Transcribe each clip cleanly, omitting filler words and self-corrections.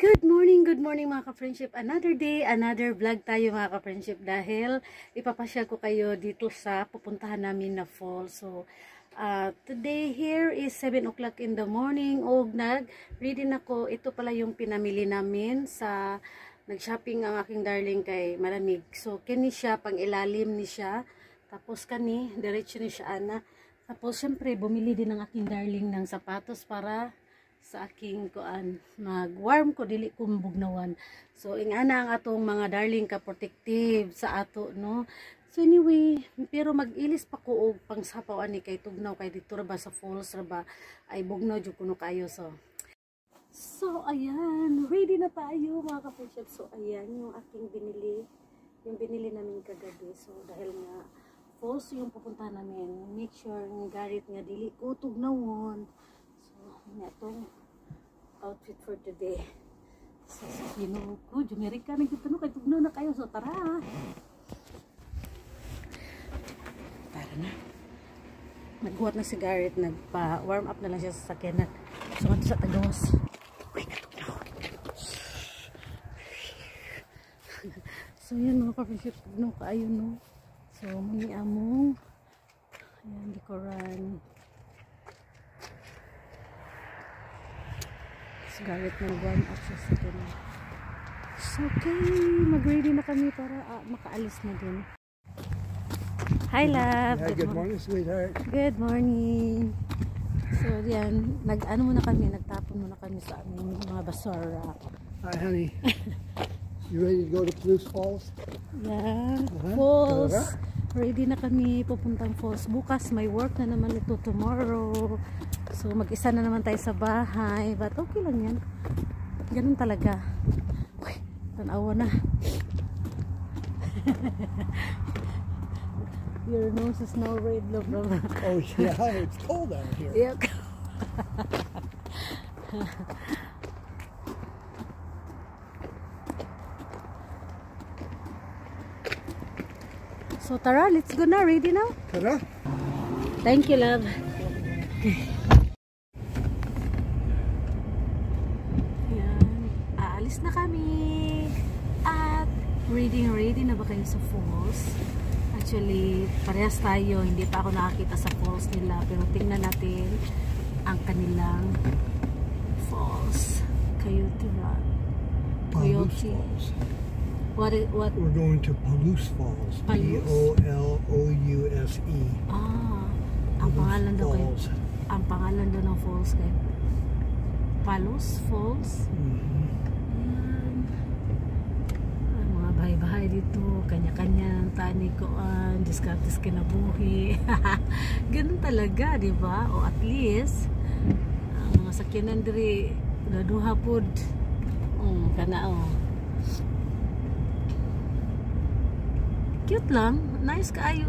Good morning mga ka-friendship. Another day, another vlog tayo mga ka-friendship dahil ipapasyal ko kayo dito sa pupuntahan namin na fall. So, today here is 7 o'clock in the morning. Nag-ready na ko. Ito pala yung pinamili namin sa nag-shopping ang aking darling kay malamig. So, kani siya, pang ilalim ni siya. Tapos kani, diretso ni siya ana. Tapos, syempre, bumili din ang aking darling ng sapatos para sa aking kuan mag-warm ko dili ko bugnawan. So ingana ang atong mga darling ka protective sa ato no. So anyway, pero mag-ilis pa ko og pangsapaw ani kay tugnaw kay dito ra ba sa falls ra ba ay bugnaw jud kuno kayo. So ayan, ready na tayo mga ka-friendship. So ayan yung aking binili, yung binili namin kagabi. So dahil nga falls yung pupuntahan namin, make sure ng garit nga dili ko tugnawon. Nga itong outfit for today. So, Ginoo ko, Jumerika, nagtutano kay tugnaw na kayo. So, tara! Tara na. Nagbuhat na si Garrett, nagpa-warm up na lang siya sa sakyanan. So, ito sa tagawas. Uy, natugnaw. So, yan mga ka-friendship, tugnaw kayo, no? So, muni among ayan, dekoran. Garrett na nag-warm up siya sa akin. So, okay. Mag-ready na kami para makaalis na din. Hi, love. Yeah, good morning, sweetheart. Good morning. So, yan. Nag-ano muna kami. Nagtapon muna kami sa aming mga basura. Hi, honey. You ready to go to Palouse Falls? Yeah. Falls. Ready na kami pupuntang falls. Bukas may work na naman ito tomorrow. So mag-isa na naman tayo sa bahay. But okay lang yan. Ganun talaga. Uy, tanawa na. Your nose is now red, love. Oh yeah, it's cold out here. Yeah. So tara, let's go na. Ready now? Tara. Thank you, love. Yan. Aalis na kami. At ready na ba kayo sa falls? Actually, parehas tayo. Hindi pa ako nakakita sa falls nila. Pero tingnan natin ang kanilang falls. Coyote Rock. Palouse Falls. What? We're going to Palouse Falls. P-O-L-O-U-S-E. Ang pangalan daw kay Falls. ang pangalan daw ng falls kay Palouse Falls. Ang mga bahay-bahay dito, kanya-kanya tani ko diskartes kinabuhi. Ganun talaga, di ba? O at least ang mga sakyanan diri naduha pod. Kana cute lang, nice kaayo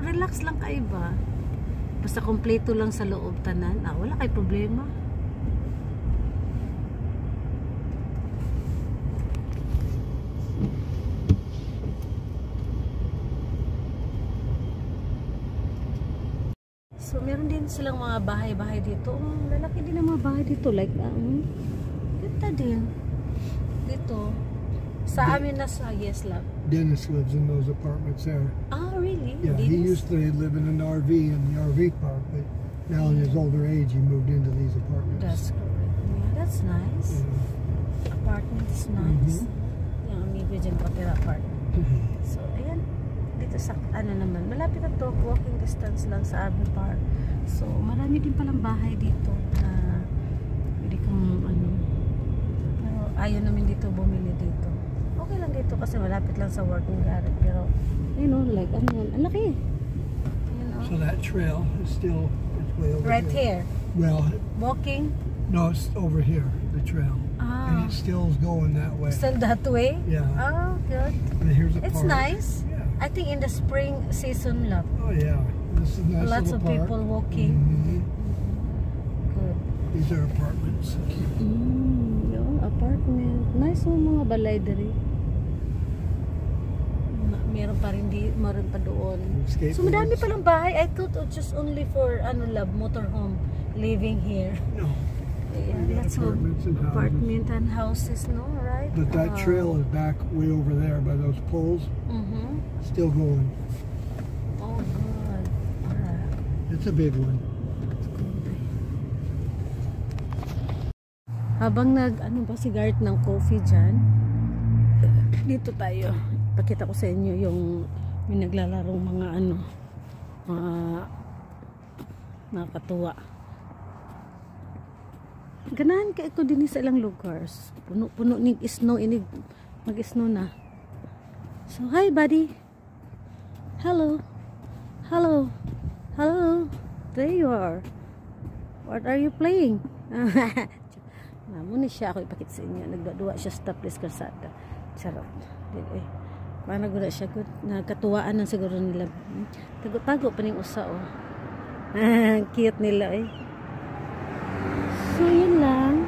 relax lang kayo ba? Basta kompleto lang sa loob tanan, wala kay problema. So meron din silang mga bahay-bahay dito. Lalaki din ang mga bahay dito, like ganda din dito. Sa amin na sa yes, love. Dennis lives in those apartments there. Ah, really? Yeah, he used to live in an RV in the RV park, but now in his older age he moved into these apartments. That's correct. Yeah, that's nice. Apartment is nice. Yung amigo dyan patira apartment. So, ayan. Dito sa, naman, malapit na to, walking distance lang sa RV park. So, marami din palang bahay dito na pwede kang, pero ayaw namin dito bumili dito. Okay lang dito kasi malapit lang sa work ng Garrett. Pero, you know, like, ang laki. So that trail is still way over right here. Well, walking? No, it's over here, the trail. And it still is going that way. Still that way? Yeah. Oh, good. And here's a It's park. Nice. Yeah. I think in the spring season, love. Oh, yeah. This is a nice Lots of park. people walking. Good. These are apartments. Yung apartment. Nice mga balay diri. Meron pa rin meron pa doon. So madami pa lang bahay. I thought it just only for love motorhome living here. No. Yeah, that's all apartments and houses. apartment and houses, no, right? But that trail is back way over there by those poles. Still going. Oh, God. It's a big one. Habang ano ba si Gart ng coffee dyan, dito tayo. Pakita ko sa inyo yung may naglalarong mga mga katuwa. Ganahan ka ito din sa ilang lugar. Puno ng snow, inig mag-snow na. So, hi buddy. Hello. Hello. Hello. There you are. What are you playing? Muna siya ako ipakita sa inyo. Nagdadua siya sa topless kalsada. Charot. Paano gula siya? Nagkatuwaan ng siguro nila. Tago-tago pa ning usa oh. Cute nila eh. So yun lang.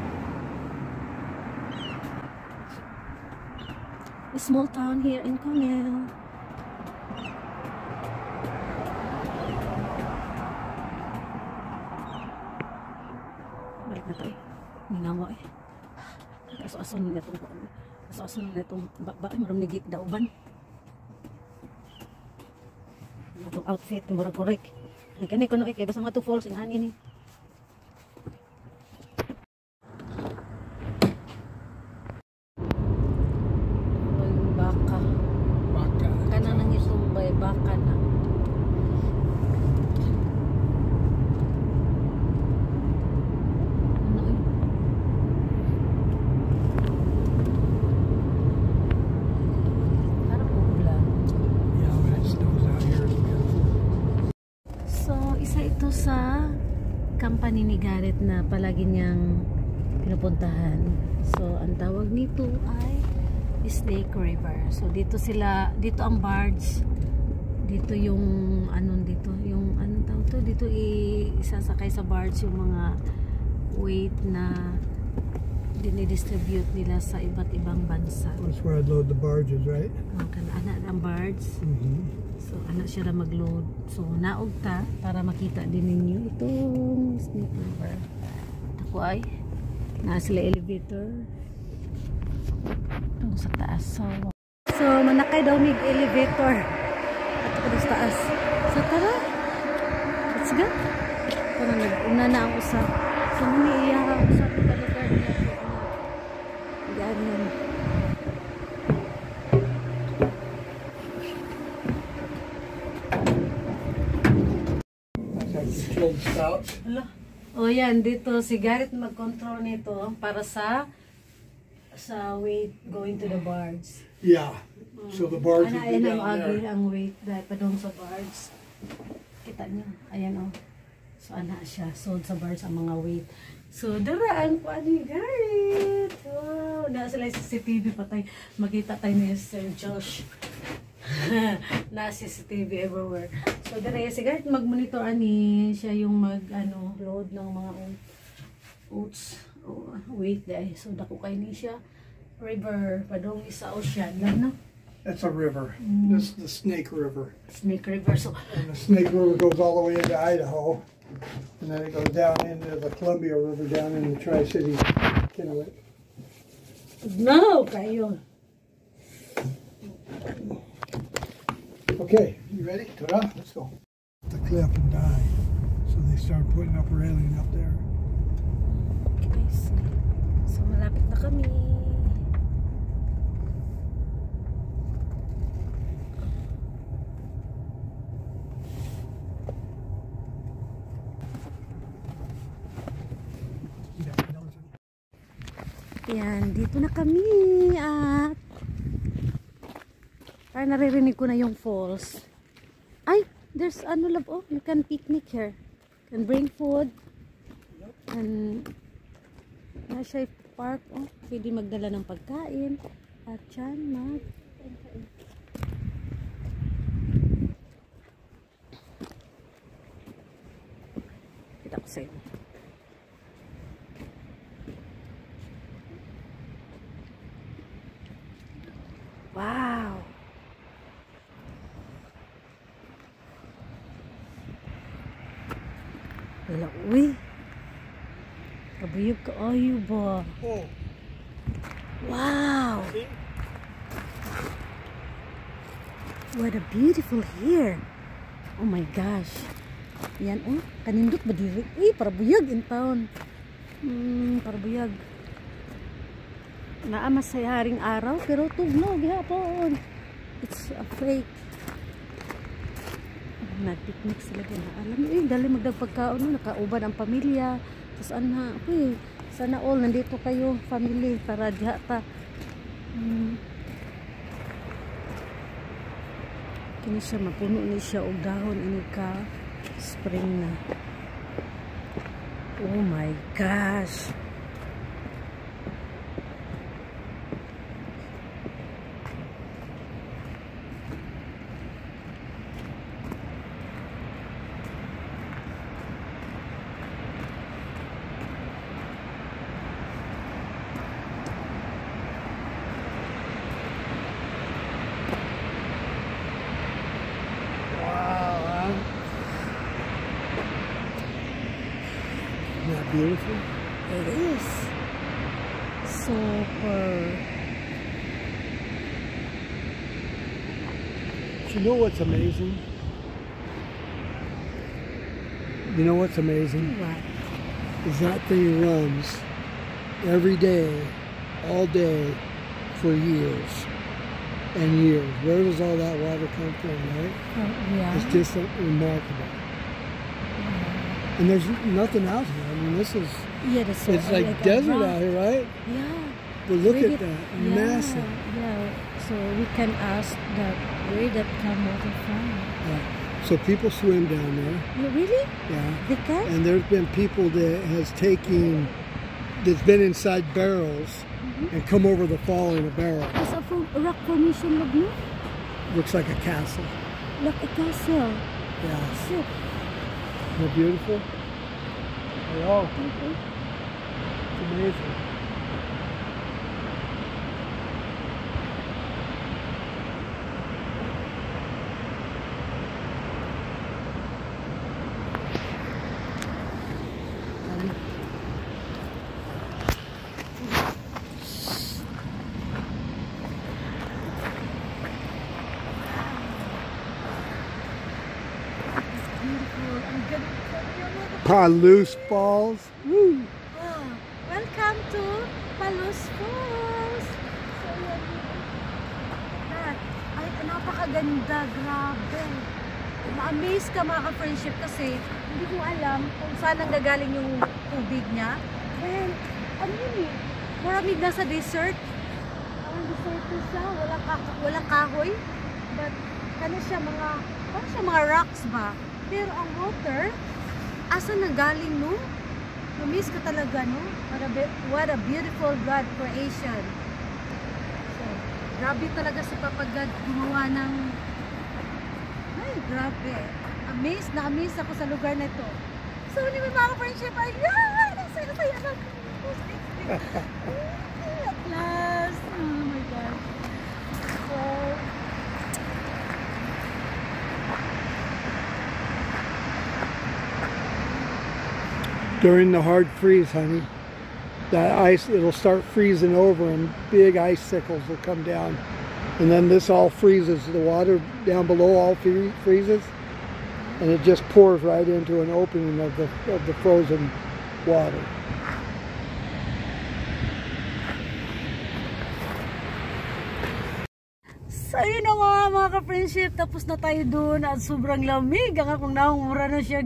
A small town here in Congel. Balik na tayo. Minawa eh. Aso-ason na itong aso-ason na itong bakit marang nigik dauban. Itong outfit, murag korek. Kani ko no kay basta mga 2 falls in hangin eh. Ay, baka. Baka. Kana nang isumbay baka na. Sa company ni Garrett na palagi niyang pinupuntahan. So, ang tawag nito ay Snake River. So, dito ang barge. Dito yung, anong tawag to? Dito isasakay sa barge yung mga weight na dinidistribute nila sa iba't ibang bansa. That's where I'd load the barges, right? Anak ang barge. So, anak siya na mag-load. So, naog ta para makita din ninyo itong Snake River. Ako ay nasa sila elevator. Ito sa taas. So manakay daw may elevator. At ako sa taas. So, tara. Let's go. Tara, nag-una na ang usap. So, muni iya ang usap sa lugar niya. Ganyan. O yan, dito si Garrett mag-control nito para sa weight going to the barge. Yeah. So the barge would be down there. Ang weight dahil pa doon sa barge. Kita niyo. Ayan o. So ana siya. So sa barge ang mga weight. So daraan po ni Garrett. Wow. Na sila sa CCTV patay. Makita tayo ni Sir Josh. Na CCTV everywhere. So dara si Garrett mag-monitor ani siya yung load ng mga oats weight dahil. So dako kay ni siya river padong sa ocean lang no. That's a river. This is the Snake River. Snake River. So and the Snake River goes all the way into Idaho, and then it goes down into the Columbia River down in the Tri-City, Kennewick. No, kayo. Okay, you ready? Ta-da, let's go. The cliff and die. So they start putting up a railing up there. I see. So malapit na kami. Yan, dito na kami at parang naririnig ko na yung falls. Ay, there's love, oh, you can picnic here. You can bring food. And nasa park, oh, pwede magdala ng pagkain. At yan, kita ko sa inyo. Wow! Uy! Grabe Buyog ka ayo ba? Oh, Wow! see? What a beautiful hair! Oh my gosh! Yan oh, kanindot ba diri? Para buyag in town. Para buyag. Naamas sa haring araw pero tugnog hapon. It's a fake. Nag-picnic sila din. Alam mo dali magdagpagkaon no, nakauban ang pamilya. Tapos ana, sana all nandito kayo, family, para diha ta. Kini siya mapuno ni siya og dahon ini ka spring na. Oh my gosh. Isn't that beautiful? It is. Super. You know what's amazing? You know what's amazing? What? Is that thing runs every day, all day, for years and years. Where does all that water come from, right? Oh, yeah. It's just remarkable. And there's nothing out here. I mean, this is, Yeah, that's so, it's like a desert rock. out here, right? Yeah. But look Where at did- that, yeah, massive. Yeah. So we can ask that where that come water from. So people swim down there, Yeah, really? yeah. They can? And there's been people that has taken, that's been inside barrels and come over the fall in a barrel. There's a rock formation, love no? Looks like a castle. Like a castle. Yeah. Shit. Isn't it beautiful? Oh, it's amazing. Loose Falls. Woo. Wow. Welcome to Palos Falls. So, yan. Ay, napakaganda. Grabe. Ma-amaze ka mga ka-friendship kasi hindi ko alam kung saan nanggagaling yung tubig niya. And, ano yun eh? Maraming nasa desert. Ang desert na siya. Walang kahoy. But, parang siya mga rocks ba? Pero ang water, asa nanggaling no? Mamiss ka talaga no? What a beautiful God creation. So, grabe talaga si Papa God gumawa ng ay, grabe. Na-amaze ako sa lugar na ito. So, anyway mga friendship, ayan! Ang saya-saya lang. At last. Oh my God. So, During the hard freeze, honey, that ice, it'll start freezing over and big icicles will come down. And then this all freezes. The water down below all freezes. And it just pours right into an opening of the frozen water. so yun na mga ka-friendship, tapos na tayo doon at sobrang lamig. Ang akong naungura na siya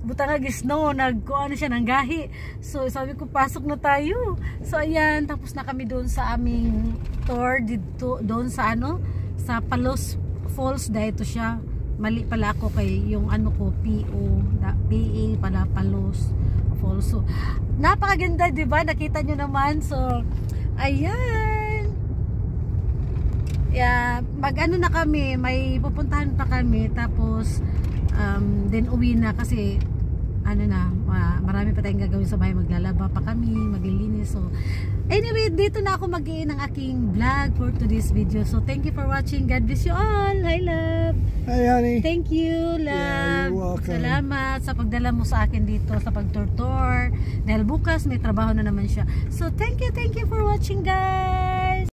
butang nga gisno, nagkuha na siya ng gahi. So sabi ko pasok na tayo. So ayan, tapos na kami doon sa aming tour dito, doon sa sa Palos Falls. Dito siya, mali pala ako kay yung ko PA pala Palos Falls. So napakaganda, di ba? Nakita nyo naman. So ayan. Yeah, na kami, may pupuntahan pa kami, tapos then uwi na kasi marami pa tayong gagawin sa bahay, maglalaba pa kami, maglilinis. So anyway, dito na ako mag-i-end ng aking vlog for today's video. So thank you for watching. God bless you all. Hi love. Hi honey. Thank you love. Yeah, you're welcome. Salamat sa pagdala mo sa akin dito sa pagtour-tour. Dahil bukas may trabaho na naman siya. So thank you for watching guys.